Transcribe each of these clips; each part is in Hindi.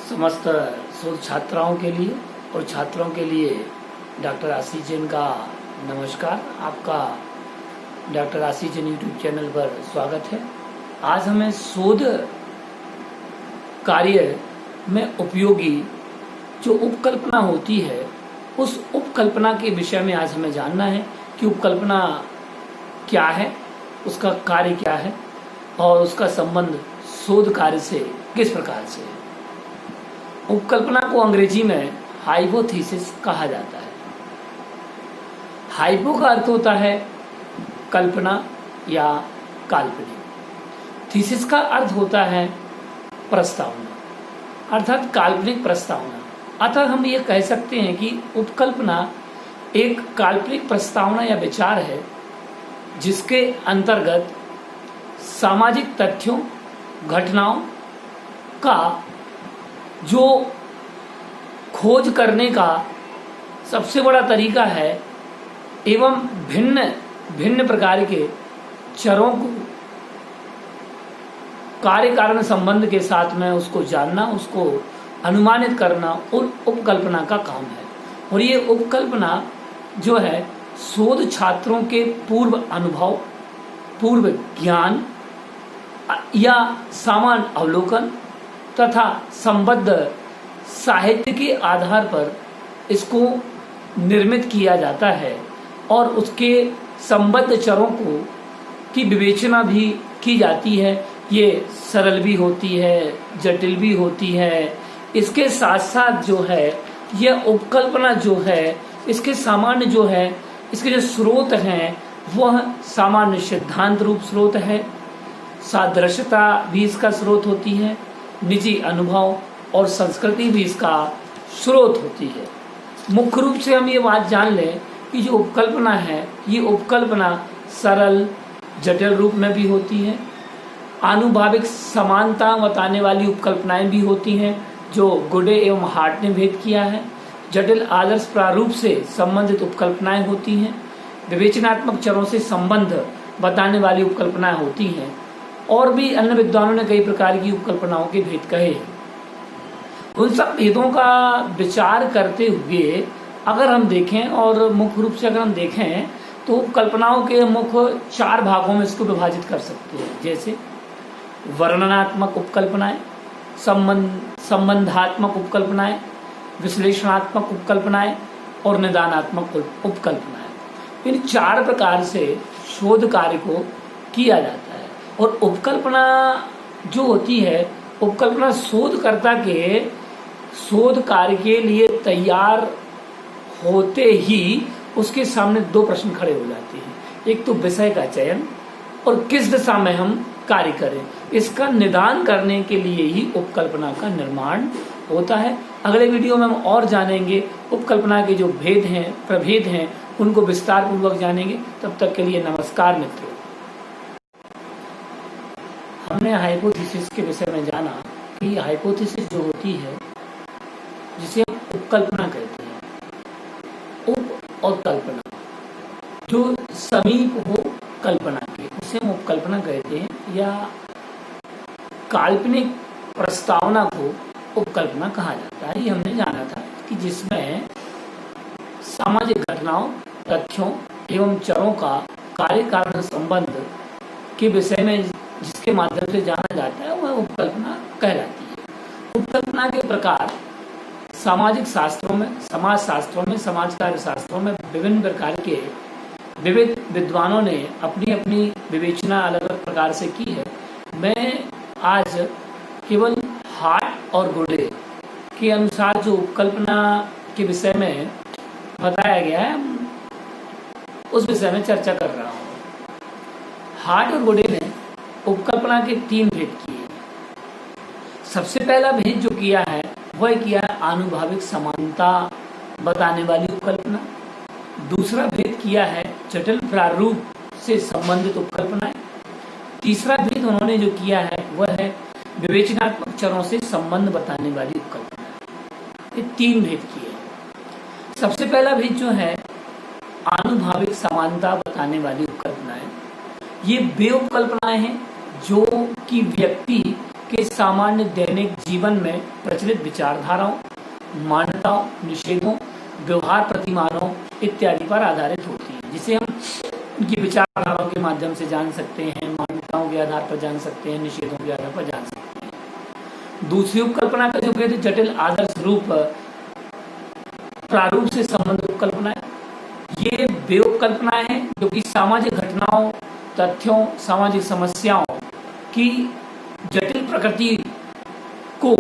समस्त शोध छात्राओं के लिए और छात्रों के लिए डॉक्टर आशीष जैन का नमस्कार। आपका डॉक्टर आशीष जैन यूट्यूब चैनल पर स्वागत है। आज हमें शोध कार्य में उपयोगी जो उपकल्पना होती है उस उपकल्पना के विषय में आज हमें जानना है कि उपकल्पना क्या है, उसका कार्य क्या है और उसका संबंध शोध कार्य से किस प्रकार से है। उपकल्पना को अंग्रेजी में हाइपोथेसिस कहा जाता है। हाइपो का अर्थ होता है कल्पना या काल्पनिक। थीसिस का अर्थ होता है प्रस्तावना अर्थात काल्पनिक प्रस्तावना। अतः हम ये कह सकते हैं कि उपकल्पना एक काल्पनिक प्रस्तावना या विचार है जिसके अंतर्गत सामाजिक तथ्यों घटनाओं का जो खोज करने का सबसे बड़ा तरीका है एवं भिन्न भिन्न प्रकार के चरों को कार्य कारण संबंध के साथ में उसको जानना, उसको अनुमानित करना और उपकल्पना का काम है। और ये उपकल्पना जो है शोध छात्रों के पूर्व अनुभव, पूर्व ज्ञान या सामान्य अवलोकन तथा संबद्ध साहित्य के आधार पर इसको निर्मित किया जाता है और उसके संबद्ध चरों को की विवेचना भी की जाती है। ये सरल भी होती है, जटिल भी होती है। इसके साथ साथ जो है यह उपकल्पना जो है इसके सामान्य जो है इसके जो स्रोत हैं वह सामान्य सिद्धांत रूप स्रोत है, सादृश्यता भी इसका स्रोत होती है, निजी अनुभव और संस्कृति भी इसका स्रोत होती है। मुख्य रूप से हम ये बात जान लें कि जो उपकल्पना है ये उपकल्पना सरल जटिल रूप में भी होती है। आनुभाविक समानता बताने वाली उपकल्पनाएं भी होती हैं जो गुडे एवं हार्ट ने भेद किया है। जटिल आदर्श प्रारूप से संबंधित उपकल्पनाएं होती हैं। विवेचनात्मक चरों से संबंध बताने वाली उपकल्पनाएं होती हैं। और भी अन्य विद्वानों ने कई प्रकार की उपकल्पनाओं के भेद कहे हैं। उन सब भेदों का विचार करते हुए अगर हम देखें और मुख्य रूप से अगर हम देखें तो उपकल्पनाओं के मुख्य 4 भागों में इसको विभाजित कर सकते हैं। जैसे वर्णनात्मक उपकल्पनाएं, संबंधात्मक उपकल्पनाएं, विश्लेषणात्मक उपकल्पनाएं और निदानात्मक उपकल्पनाएं। इन 4 प्रकार से शोध कार्य को किया जाता है। और उपकल्पना जो होती है, उपकल्पना शोधकर्ता के शोध कार्य के लिए तैयार होते ही उसके सामने 2 प्रश्न खड़े हो जाते हैं। एक तो विषय का चयन और किस दिशा में हम कार्य करें, इसका निदान करने के लिए ही उपकल्पना का निर्माण होता है। अगले वीडियो में हम और जानेंगे उपकल्पना के जो भेद हैं, प्रभेद हैं, उनको विस्तार पूर्वक जानेंगे। तब तक के लिए नमस्कार मित्रों। हमने हाइपोथेसिस के विषय में जाना कि हाइपोथेसिस जो होती है जिसे हम उपकल्पना कहते हैं, उप और कल्पना जो समीप हो कल्पना के उसे हम उपकल्पना कहते हैं, या काल्पनिक प्रस्तावना को उपकल्पना कहा जाता है। ये हमने जाना था कि जिसमें सामाजिक घटनाओं, तथ्यों एवं चरों का कार्य कारण संबंध के विषय में जिसके माध्यम से जाना जाता है वह उपकल्पना कहलाती है। उपकल्पना के प्रकार सामाजिक शास्त्रों में, समाज शास्त्रों में, समाज कार्य शास्त्रों में विभिन्न प्रकार के विविध विद्वानों ने अपनी अपनी विवेचना अलग अलग प्रकार से की है। मैं आज केवल हार्ट और गुडे के अनुसार जो उपकल्पना के विषय में बताया गया है उस विषय में चर्चा कर रहा हूँ। हार्ट और गुडे ने उपकल्पना के 3 भेद किए। सबसे पहला भेद जो किया है वह किया है आनुभाविक समानता बताने वाली उपकल्पना। दूसरा भेद किया है जटिल प्रारूप से संबंधित उपकल्पनाएं। तीसरा भेद उन्होंने जो किया है वह है विवेचनात्मक चरों से संबंध बताने वाली उपकल्पना। ये 3 भेद किए। सबसे पहला भेद जो है आनुभाविक समानता बताने वाली उपकल्पनाएं, ये वे उपकल्पनाएं हैं जो कि व्यक्ति के सामान्य दैनिक जीवन में प्रचलित विचारधाराओं, मान्यताओं, निषेधों, व्यवहार प्रतिमानों इत्यादि पर आधारित होती है, जिसे हम उनकी विचारधाराओं के माध्यम से जान सकते हैं, मान्यताओं के आधार पर जान सकते हैं, निषेधों के आधार पर जान सकते हैं। दूसरी उपकल्पना का जो भेद है जटिल आदर्श रूप प्रारूप से संबंधित उपकल्पनाएं। ये वे उपकल्पनाएं हैं जो कि सामाजिक घटनाओं, तथ्यों, सामाजिक समस्याओं की जटिल प्रकृति को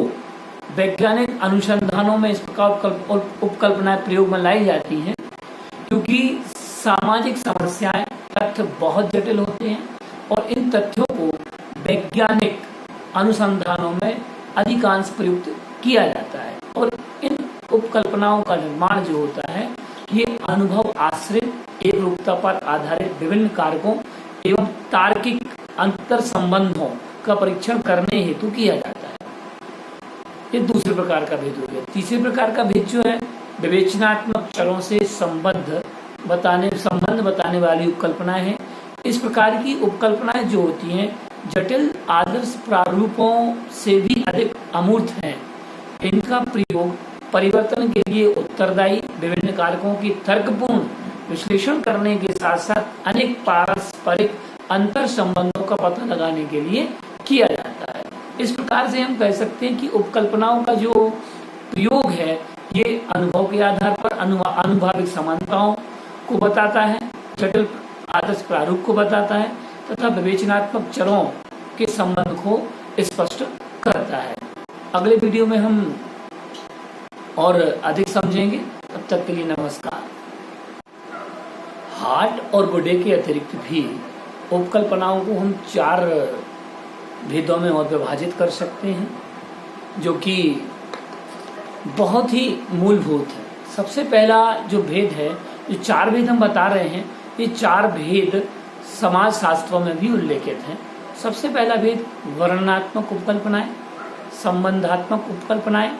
वैज्ञानिक अनुसंधानों में इस प्रकार उपकल्पनाएं प्रयोग में लाई जाती हैं, क्योंकि सामाजिक समस्याएं, तथ्य बहुत जटिल होते हैं और इन तथ्यों को वैज्ञानिक अनुसंधानों में अधिकांश प्रयुक्त किया जाता है। और इन उपकल्पनाओं का निर्माण जो होता है ये अनुभव आश्रित एक रूपता पर आधारित विभिन्न कारकों एवं तार्किक अंतर संबंधों का परीक्षण करने हेतु किया जाता है। ये दूसरे प्रकार का भेद हो गया। तीसरे प्रकार का भेद जो है विवेचनात्मक चरों से संबंध बताने वाली उपकल्पनाएं हैं। इस प्रकार की उपकल्पनाएं जो होती हैं जटिल आदर्श प्रारूपों से भी अधिक अमूर्त हैं। इनका प्रयोग परिवर्तन के लिए उत्तरदायी विभिन्न कारकों की तर्कपूर्ण विश्लेषण करने के साथ साथ अनेक पारस्परिक अंतर संबंधों का पता लगाने के लिए किया जाता है। इस प्रकार से हम कह सकते हैं कि उपकल्पनाओं का जो प्रयोग है ये अनुभव के आधार पर अनुभाविक समानताओं को बताता है, जटिल आदर्श प्रारूप को बताता है तथा विवेचनात्मक चरों के संबंध को स्पष्ट करता है। अगले वीडियो में हम और अधिक समझेंगे। तब तक के लिए नमस्कार। हार्ट और गुडे के अतिरिक्त भी उपकल्पनाओं को हम 4 भेदों में और विभाजित कर सकते हैं, जो कि बहुत ही मूलभूत है। सबसे पहला जो भेद है, जो 4 भेद हम बता रहे हैं, ये 4 भेद समाज शास्त्रों में भी उल्लेखित हैं। सबसे पहला भेद वर्णनात्मक उपकल्पनाएं, संबंधात्मक उपकल्पनाएं,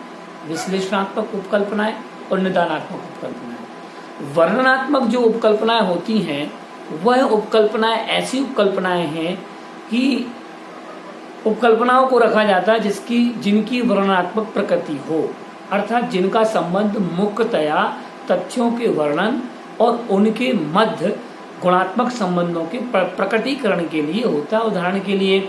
विश्लेषणात्मक उपकल्पनाएं और निदानात्मक उपकल्पनाएं। वर्णनात्मक जो उपकल्पनाएं होती हैं वह उपकल्पनाएं ऐसी उपकल्पनाएं हैं कि उपकल्पनाओं को रखा जाता है जिनकी वर्णनात्मक प्रकृति हो, अर्थात जिनका संबंध मुख्यतया तथ्यों के वर्णन और उनके मध्य गुणात्मक संबंधों के प्रकटीकरण के लिए होता है। उदाहरण के लिए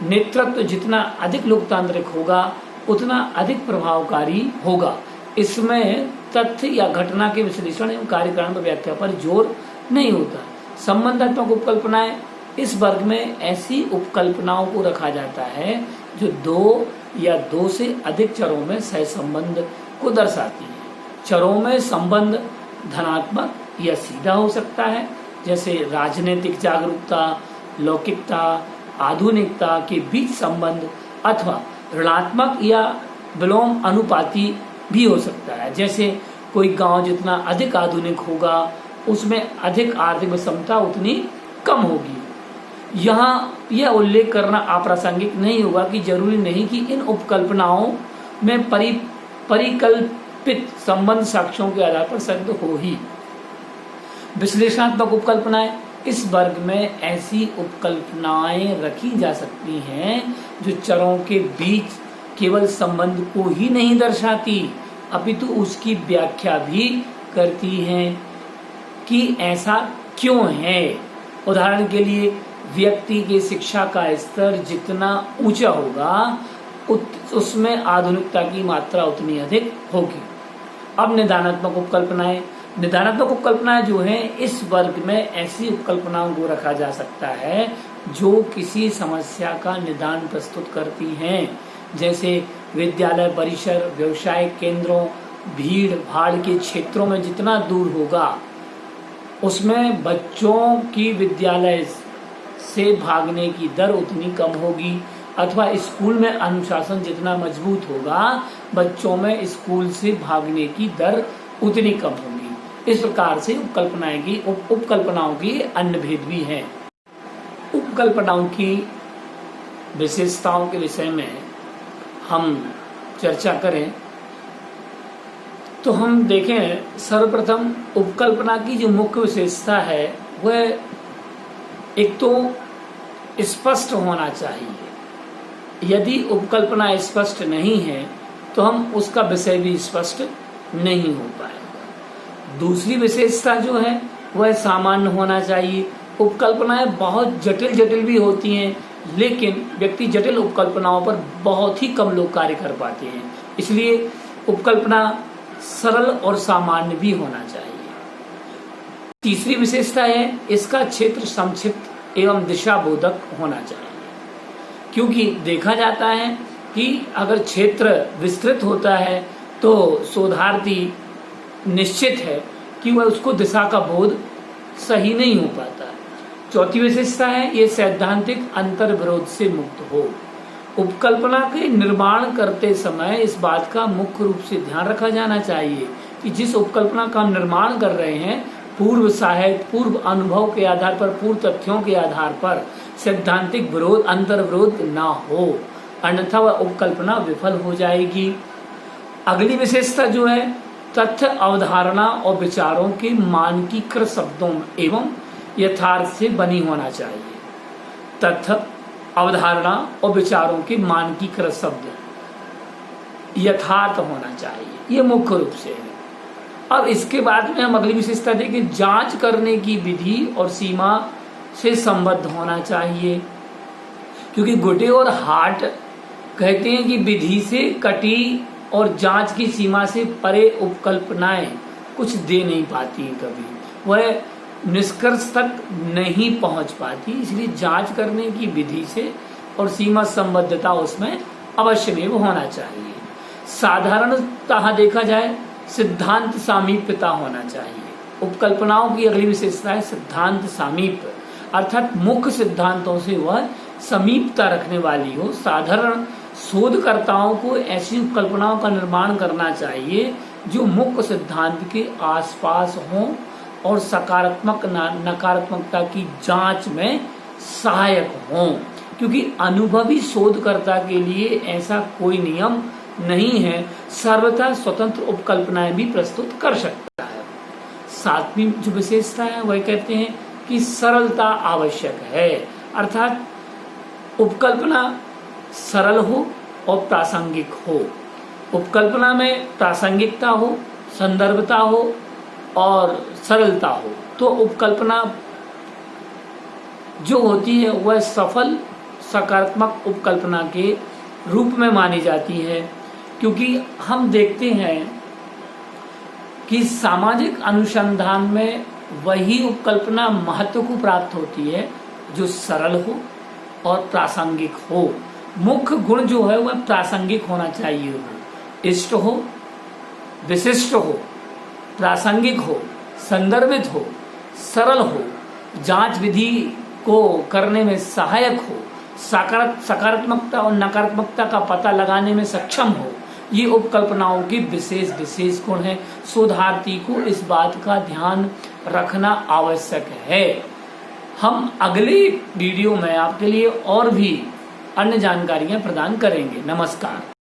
नेतृत्व जितना अधिक लोकतांत्रिक होगा उतना अधिक प्रभावकारी होगा। इसमें तथ्य या घटना के विश्लेषण एवं कार्यकारण पर व्याख्या पर जोर नहीं होता। संबंधात्मक उपकल्पनाएं, इस वर्ग में ऐसी उपकल्पनाओं को रखा जाता है जो 2 या 2 से अधिक चरों में सहसंबंध को दर्शाती है। चरों में संबंध धनात्मक या सीधा हो सकता है, जैसे राजनीतिक जागरूकता, लौकिकता, आधुनिकता के बीच संबंध, अथवा ऋणात्मक या विलोम अनुपाती भी हो सकता है, जैसे कोई गांव जितना अधिक आधुनिक होगा उसमें अधिक आर्थिक विषमता उतनी कम होगी। यहाँ यह उल्लेख करना अप्रासंगिक नहीं होगा कि जरूरी नहीं कि इन उपकल्पनाओं में परिकल्पित संबंध साक्ष्यों के आधार पर सिद्ध हो ही। विश्लेषणात्मक उपकल्पनाएं, इस वर्ग में ऐसी उपकल्पनाएं रखी जा सकती हैं जो चरों के बीच केवल संबंध को ही नहीं दर्शाती अपितु उसकी व्याख्या भी करती हैं कि ऐसा क्यों है। उदाहरण के लिए व्यक्ति की शिक्षा का स्तर जितना ऊंचा होगा उसमें आधुनिकता की मात्रा उतनी अधिक होगी। अब निदानात्मक उपकल्पनाएं, निदानात्मक उपकल्पनाएं जो हैं इस वर्ग में ऐसी उपकल्पनाओं को रखा जा सकता है जो किसी समस्या का निदान प्रस्तुत करती हैं, जैसे विद्यालय परिसर, व्यवसायिक केंद्रों, भीड़ भाड़ के क्षेत्रों में जितना दूर होगा उसमें बच्चों की विद्यालय से भागने की दर उतनी कम होगी, अथवा स्कूल में अनुशासन जितना मजबूत होगा बच्चों में स्कूल से भागने की दर उतनी कम होगी। इस प्रकार से उपकल्पनाओं की अन्य भेद भी हैं। उपकल्पनाओं की विशेषताओं के विषय में हम चर्चा करें तो हम देखें, सर्वप्रथम उपकल्पना की जो मुख्य विशेषता है वह एक तो स्पष्ट होना चाहिए। यदि उपकल्पना स्पष्ट नहीं है तो हम उसका विषय भी स्पष्ट नहीं हो पाएगा। दूसरी विशेषता जो है वह सामान्य होना चाहिए। उपकल्पनाएं बहुत जटिल जटिल भी होती हैं, लेकिन व्यक्ति जटिल उपकल्पनाओं पर बहुत ही कम लोग कार्य कर पाते हैं, इसलिए उपकल्पना सरल और सामान्य भी होना चाहिए। तीसरी विशेषता है इसका क्षेत्र संक्षिप्त एवं दिशाबोधक होना चाहिए, क्योंकि देखा जाता है कि अगर क्षेत्र विस्तृत होता है तो शोधार्थी निश्चित है कि वह उसको दिशा का बोध सही नहीं हो पाता। चौथी विशेषता है ये सैद्धांतिक अंतर विरोध से मुक्त हो। उपकल्पना के निर्माण करते समय इस बात का मुख्य रूप से ध्यान रखा जाना चाहिए कि जिस उपकल्पना का हम निर्माण कर रहे हैं पूर्व साहित्य, पूर्व अनुभव के आधार पर, पूर्व तथ्यों के आधार पर सैद्धांतिक विरोध, अंतर विरोध ना हो, अन्यथा वह उपकल्पना विफल हो जाएगी। अगली विशेषता जो है तथ्य, अवधारणा और विचारों के मानकीकृत शब्दों एवं यथार्थ से बनी होना चाहिए। तथ्य, अवधारणा और विचारों के मानकीकृत शब्द यथार्थ होना चाहिए, ये मुख्य रूप से है। अब इसके बाद में हम अगली विशेषता देखें, जांच करने की विधि और सीमा से संबद्ध होना चाहिए, क्योंकि गुटे और हाट कहते हैं कि विधि से कटी और जांच की सीमा से परे उपकल्पनाएं कुछ दे नहीं पाती, कभी वह निष्कर्ष तक नहीं पहुंच पाती, इसलिए जांच करने की विधि से और सीमा संबद्धता उसमें अवश्य में होना चाहिए। साधारणतः देखा जाए सिद्धांत सामीप्यता होना चाहिए। उपकल्पनाओं की अगली विशेषता है सिद्धांत सामीप्य, अर्थात मुख्य सिद्धांतों से वह समीपता रखने वाली हो। साधारण शोधकर्ताओं को ऐसी उपकल्पनाओं का निर्माण करना चाहिए जो मुख्य सिद्धांत के आसपास हों और सकारात्मक नकारात्मकता की जांच में सहायक हों, क्योंकि अनुभवी शोधकर्ता के लिए ऐसा कोई नियम नहीं है, सर्वथा स्वतंत्र उपकल्पनाएं भी प्रस्तुत कर सकता है। सातवीं जो विशेषता है वह कहते हैं कि सरलता आवश्यक है, अर्थात उपकल्पना सरल हो और प्रासंगिक हो। उपकल्पना में प्रासंगिकता हो, संदर्भता हो और सरलता हो तो उपकल्पना जो होती है वह सफल सकारात्मक उपकल्पना के रूप में मानी जाती है। क्योंकि हम देखते हैं कि सामाजिक अनुसंधान में वही उपकल्पना महत्व को प्राप्त होती है जो सरल हो और प्रासंगिक हो। मुख्य गुण जो है वह प्रासंगिक होना चाहिए, हो इष्ट हो, विशिष्ट हो, प्रासंगिक हो, संदर्भित हो, सरल हो, जांच विधि को करने में सहायक हो, सकारात्मकता और नकारात्मकता का पता लगाने में सक्षम हो। ये उपकल्पनाओं के विशेष गुण हैं। शोधार्थी को इस बात का ध्यान रखना आवश्यक है। हम अगले वीडियो में आपके लिए और भी अन्य जानकारियां प्रदान करेंगे। नमस्कार।